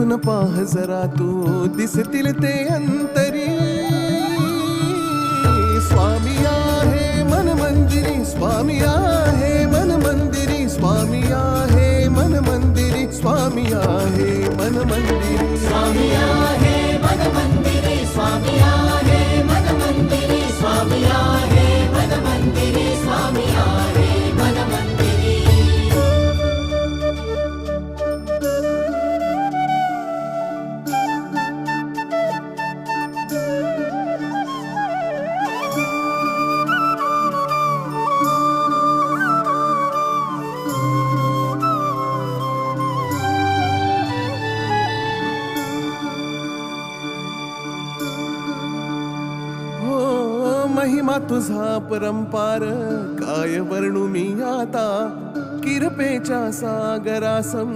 फिरून पाह जरा तू दिसतील ते अंतरी. स्वामी आहे मन मंदिरी, स्वामी आहे मन मंदिरी, स्वामी आहे मन मंदिरी, स्वामी आहे मन मंदिरी. स्वामी आहे मन मंदिरी, स्वामी आहे मन मंदिरी, स्वामी आहे मन मंदिरी, स्वामी आहे मन मंदिरी. महिमा तुझा परंपार काय वर्णू मी आता. किरपेच्या सागरासम